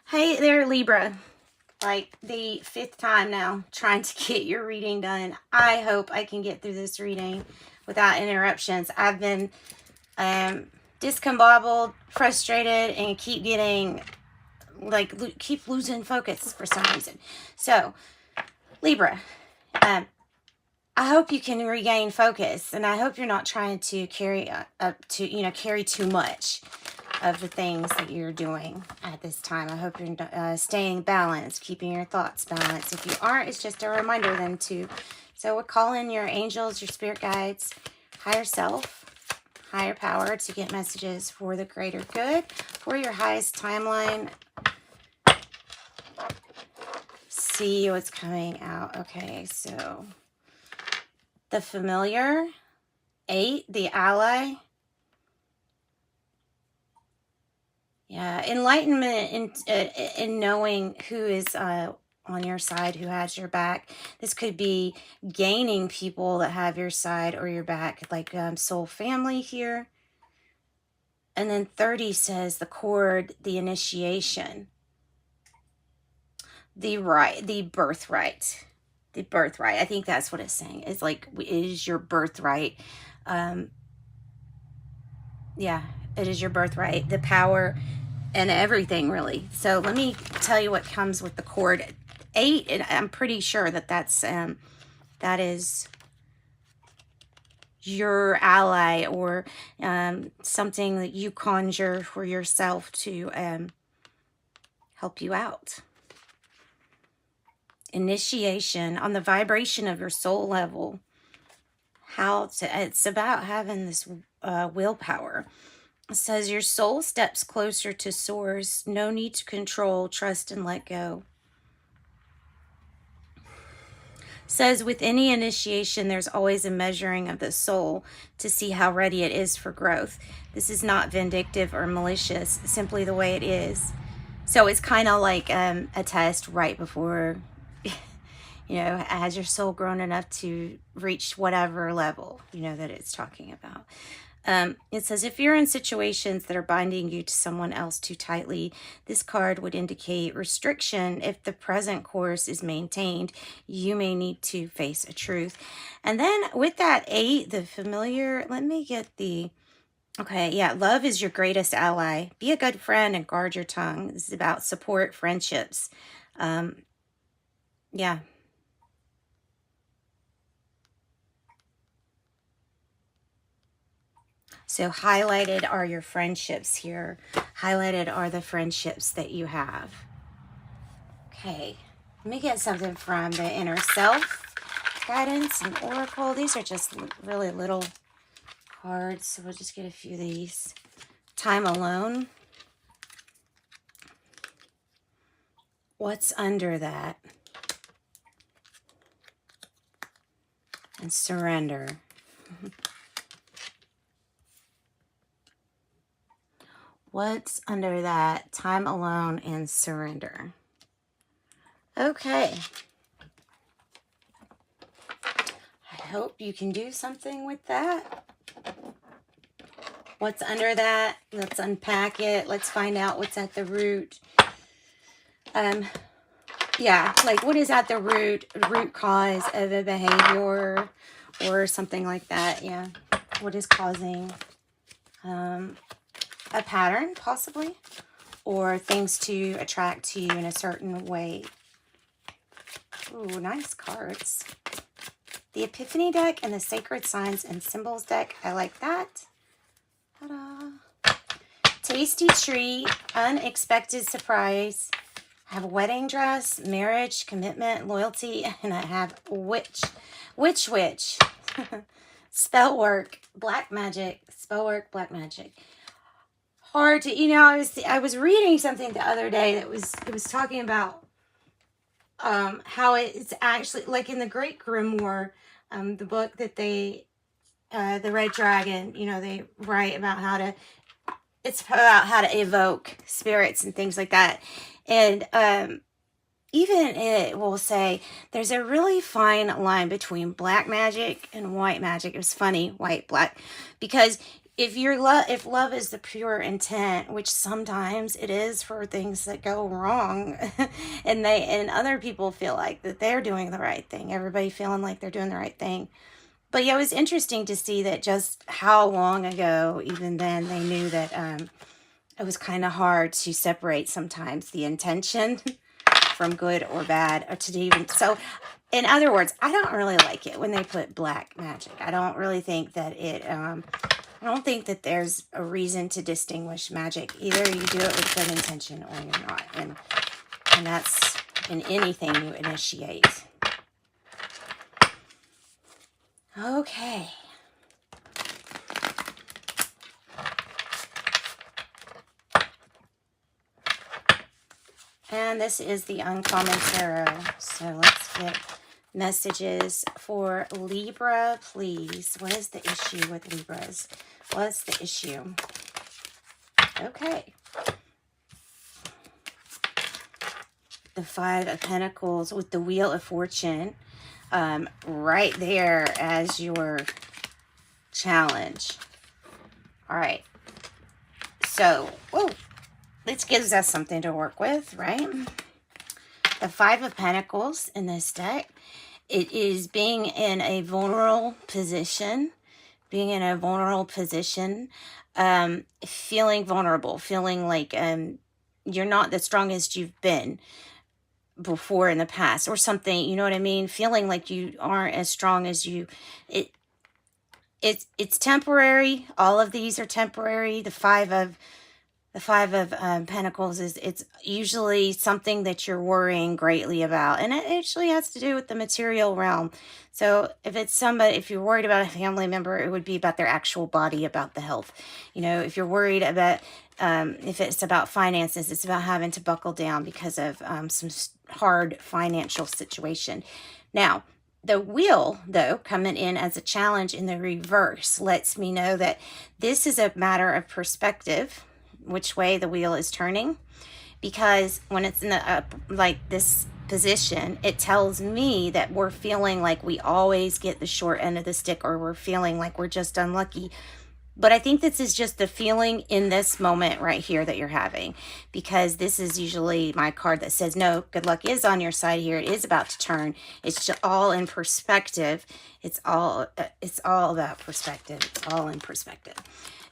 Hey there, Libra. Like the 5th time now trying to get your reading done. I hope I can get through this reading without interruptions. I've been discombobbled, frustrated, and keep getting keep losing focus for some reason. So, Libra, I hope you can regain focus, and I hope you're not trying to carry carry too much of the things that you're doing at this time. I hope you're staying balanced, keeping your thoughts balanced. If you aren't, it's just a reminder then to. So we're calling your angels, your spirit guides, higher self, higher power to get messages for the greater good, for your highest timeline. See what's coming out. Okay, so the familiar, 8, the ally. Yeah, enlightenment in knowing who is on your side, who has your back. This could be gaining people that have your side or your back, like soul family here. And then 30 says the cord, the initiation, the birthright. The birthright. I think that's what it's saying. It's like, it is your birthright. Yeah, it is your birthright. The power and everything, really. So let me tell you what comes with the cord. 8, and I'm pretty sure that that is your ally, or something that you conjure for yourself to help you out. Initiation on the vibration of your soul level. It's about having this willpower. It says your soul steps closer to source. No need to control, trust, and let go. It says with any initiation, there's always a measuring of the soul to see how ready it is for growth. This is not vindictive or malicious, simply the way it is. So it's kind of like a test right before, has your soul grown enough to reach whatever level, that it's talking about. It says, if you're in situations that are binding you to someone else too tightly, this card would indicate restriction. If the present course is maintained, you may need to face a truth. And then with that 8, the familiar, let me get the, okay, yeah, love is your greatest ally. Be a good friend and guard your tongue. This is about support, friendships. Yeah. So highlighted are your friendships here. Highlighted are the friendships that you have. Okay, let me get something from the inner self. Guidance and oracle. These are just really little cards, so we'll just get a few of these. Time alone. What's under that? And surrender. What's under that? Time alone and surrender. Okay. I hope you can do something with that. What's under that? Let's unpack it. Let's find out what's at the root. Yeah, like what is at the root cause of a behavior or something like that. Yeah. What is causing a pattern, possibly, or things to attract to you in a certain way. Ooh, nice cards. The Epiphany deck and the Sacred Signs and Symbols deck. I like that. Ta-da. Tasty treat, unexpected surprise. I have a wedding dress, marriage, commitment, loyalty, and I have witch. Spell work, black magic, spell work, black magic. Hard to, I was reading something the other day that it was talking about how it's actually, like in the Great Grimoire, the book that the Red Dragon, they write about it's about how to evoke spirits and things like that. And even it will say there's a really fine line between black magic and white magic. It was funny, white, black, because if love is the pure intent, which sometimes it is for things that go wrong, and other people feel like that they're doing the right thing, everybody feeling like they're doing the right thing. But yeah, it was interesting to see that just how long ago, even then, they knew that it was kind of hard to separate sometimes the intention from good or bad, or to even, so in other words, I don't really like it when they put black magic. I don't really think that I don't think that there's a reason to distinguish magic. Either you do it with good intention or you're not. And that's in anything you initiate. Okay. And this is the Uncommon Tarot. So let's get messages for Libra, please. What is the issue with Libras? What's the issue? Okay. The Five of Pentacles with the Wheel of Fortune right there as your challenge. All right. So, whoa. This gives us something to work with, right? The Five of Pentacles in this deck. It is being in a vulnerable position. Being in a vulnerable position. Feeling vulnerable. Feeling like you're not the strongest you've been before in the past. Or something, you know what I mean? Feeling like you aren't as strong as you... It's temporary. All of these are temporary. The Five of Pentacles it's usually something that you're worrying greatly about, and it actually has to do with the material realm. So if it's somebody, if you're worried about a family member, it would be about their actual body, about the health. You know, if you're worried about if it's about finances, it's about having to buckle down because of some hard financial situation. Now, the wheel, though, coming in as a challenge in the reverse, lets me know that this is a matter of perspective, which way the wheel is turning, because when it's in the like this position, it tells me that we're feeling like we always get the short end of the stick, or we're feeling like we're just unlucky. But I think this is just the feeling in this moment right here that you're having, because this is usually my card that says, no, good luck is on your side here. It is about to turn. It's just all in perspective. It's all about perspective. It's all in perspective.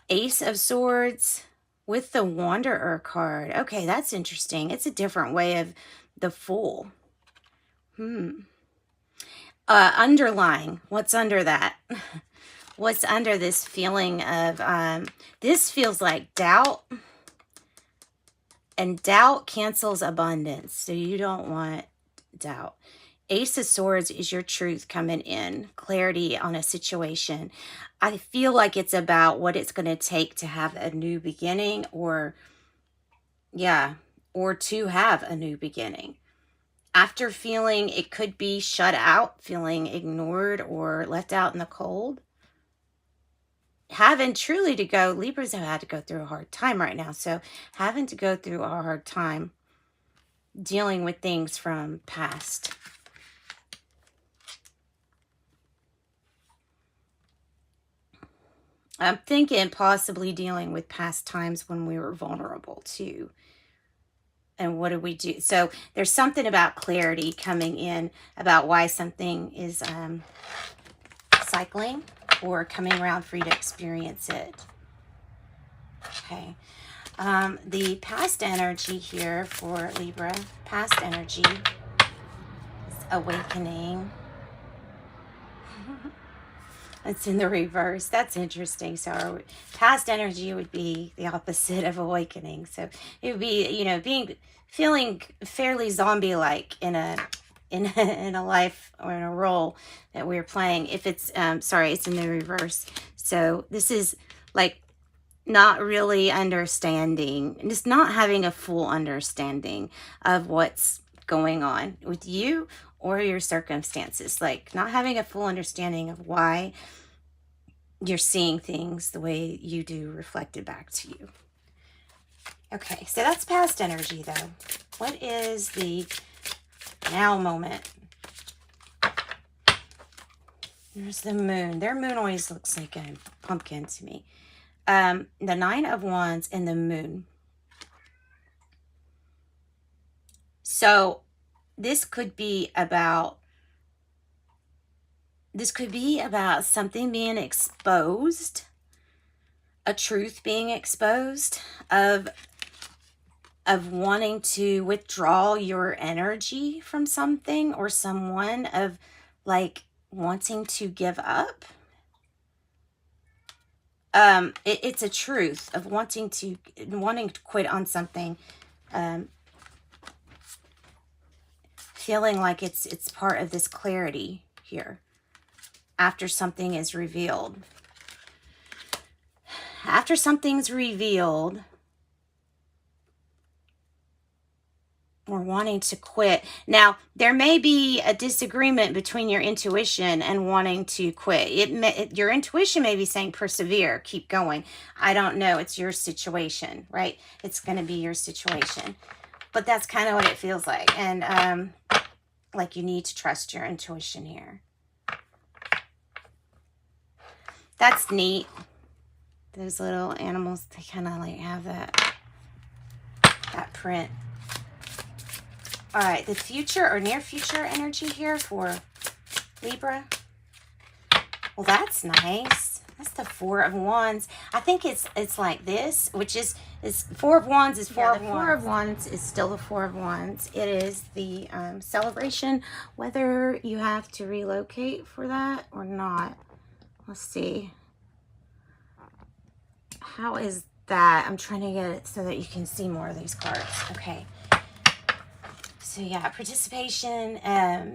Ace of Swords with the Wanderer card. Okay, that's interesting. It's a different way of the Fool. Underlying. What's under that? What's under this feeling of, this feels like doubt. And doubt cancels abundance. So you don't want doubt. Ace of Swords is your truth coming in. Clarity on a situation. I feel like it's about what it's going to take to have a new beginning, or to have a new beginning. After feeling it could be shut out, feeling ignored or left out in the cold. Having truly to go, Libras have had to go through a hard time right now. So having to go through a hard time dealing with things from past. I'm thinking possibly dealing with past times when we were vulnerable too. And what do we do? So there's something about clarity coming in about why something is cycling or coming around for you to experience it. Okay. The past energy here for Libra, past energy is awakening. It's in the reverse. That's interesting. So our past energy would be the opposite of awakening. So it would be, you know, feeling fairly zombie-like in a life or in a role that we're playing. If it's, sorry, it's in the reverse. So this is like not really understanding, just not having a full understanding of what's going on with you or your circumstances, like not having a full understanding of why you're seeing things the way you do reflected back to you. Okay, so that's past energy though. What is the now moment? There's the moon. Their moon always looks like a pumpkin to me. The Nine of Wands and the Moon. So this could be about something being exposed, a truth being exposed, of wanting to withdraw your energy from something or someone, of like wanting to give up. It's a truth of wanting to quit on something, feeling like it's part of this clarity here after something is revealed. After something's revealed, we're wanting to quit. Now, there may be a disagreement between your intuition and wanting to quit. Your intuition may be saying persevere, keep going. I don't know. It's your situation, right? It's going to be your situation. But that's kind of what it feels like. And like you need to trust your intuition here. That's neat. Those little animals, they kind of like have that print. All right, the future or near future energy here for Libra. Well, that's nice. That's the Four of Wands. I think it's like this, which is Four of Wands is Four of Wands. Four of Wands is still the Four of Wands. It is the celebration, whether you have to relocate for that or not. Let's see. How is that? I'm trying to get it so that you can see more of these cards. Okay. So yeah, participation,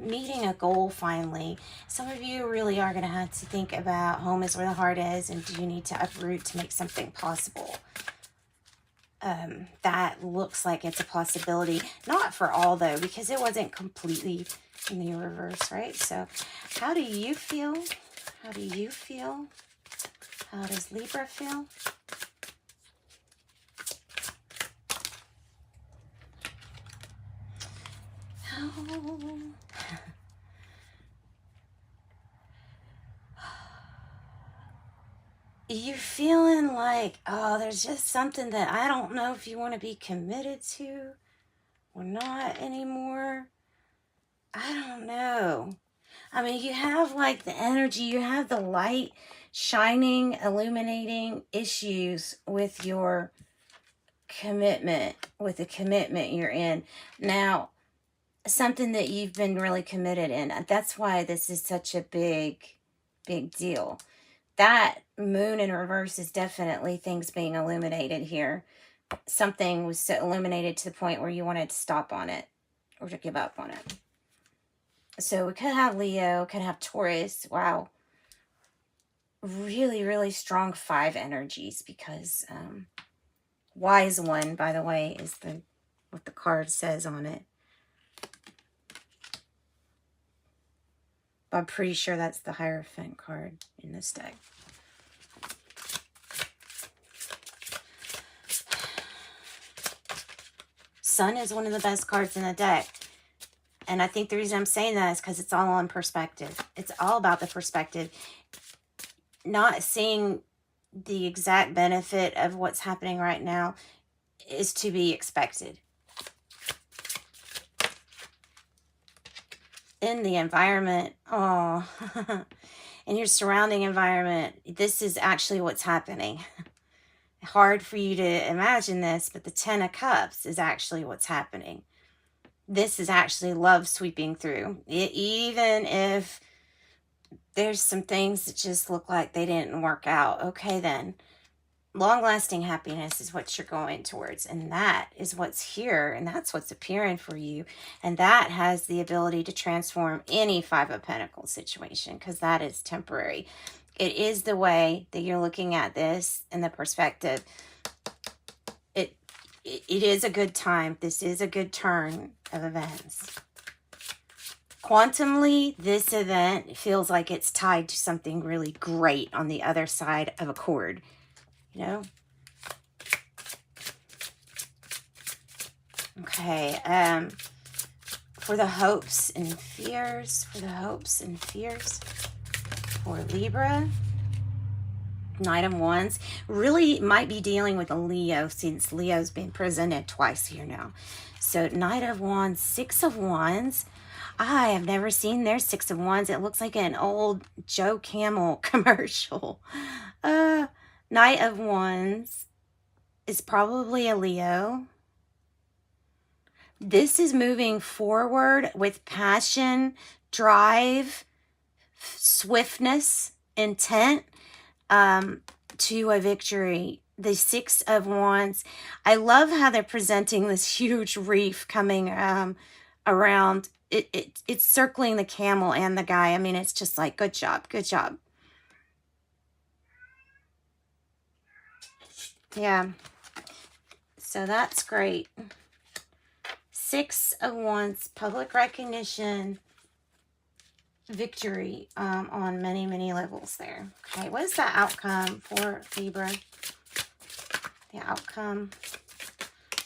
meeting a goal finally. Some of you really are going to have to think about home is where the heart is, and do you need to uproot to make something possible? That looks like it's a possibility. Not for all though, because it wasn't completely in the reverse, right? So how do you feel? How do you feel? How does Libra feel? You're feeling like, oh, there's just something that I don't know if you want to be committed to or not anymore. I don't know. I mean, you have like the energy, you have the light shining, illuminating issues with your commitment, with the commitment you're in. Now, something that you've been really committed in. That's why this is such a big deal. That moon in reverse is definitely things being illuminated here. Something was illuminated to the point where you wanted to stop on it or to give up on it. So we could have Leo, could have Taurus. Wow. Really, really strong 5 energies, because wise one, by the way, is what the card says on it. I'm pretty sure that's the Hierophant card in this deck. Sun is one of the best cards in the deck. And I think the reason I'm saying that is because it's all on perspective. It's all about the perspective. Not seeing the exact benefit of what's happening right now is to be expected. In the environment, oh, in your surrounding environment, this is actually what's happening. Hard for you to imagine this, but the 10 of Cups is actually what's happening. This is actually love sweeping through. Even if there's some things that just look like they didn't work out, okay then. Long-lasting happiness is what you're going towards, and that is what's here, and that's what's appearing for you, and that has the ability to transform any 5 of Pentacles situation, because that is temporary. It is the way that you're looking at this and the perspective. It is a good time. This is a good turn of events. Quantumly, this event feels like it's tied to something really great on the other side of a cord. You know? Okay. For the hopes and fears, for Libra, Knight of Wands really might be dealing with a Leo, since Leo's been presented twice here now. So Knight of Wands, Six of Wands. I have never seen their Six of Wands. It looks like an old Joe Camel commercial. Knight of Wands is probably a Leo. This is moving forward with passion, drive, swiftness, intent, to a victory. The Six of Wands. I love how they're presenting this huge reef coming around. It's circling the camel and the guy. I mean, it's just like, good job, good job. Yeah. So that's great. Six of Wands, public recognition, victory on many, many levels there. Okay, what is the outcome for Libra? The outcome.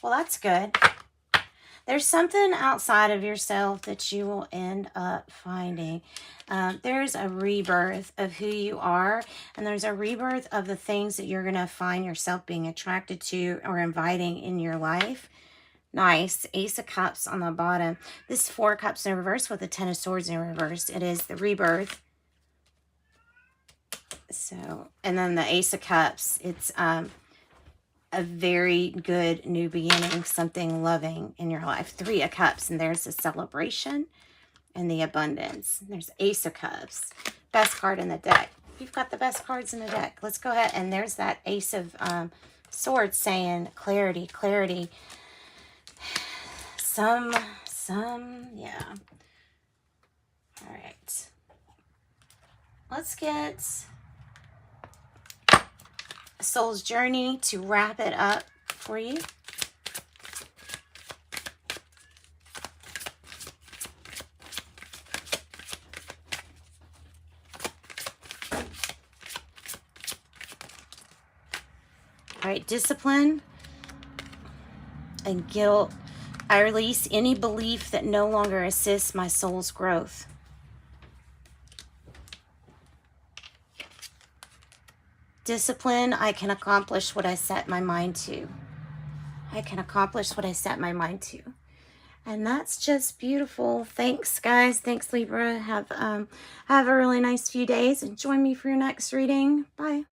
Well, that's good. There's something outside of yourself that you will end up finding. There's a rebirth of who you are, and there's a rebirth of the things that you're going to find yourself being attracted to or inviting in your life. Nice. Ace of Cups on the bottom. This is Four Cups in reverse with the Ten of Swords in reverse. It is the rebirth. So, and then the Ace of Cups. It's a very good new beginning, something loving in your life. Three of Cups, and there's the celebration and the abundance. There's Ace of Cups. Best card in the deck. You've got the best cards in the deck. Let's go ahead. And there's that Ace of Swords saying clarity, clarity. Yeah. All right. Let's get Soul's Journey to wrap it up for you. All right, discipline and guilt. I release any belief that no longer assists my soul's growth. Discipline, I can accomplish what I set my mind to. I can accomplish what I set my mind to. And that's just beautiful. Thanks, guys. Thanks, Libra. Have a really nice few days. And join me for your next reading. Bye.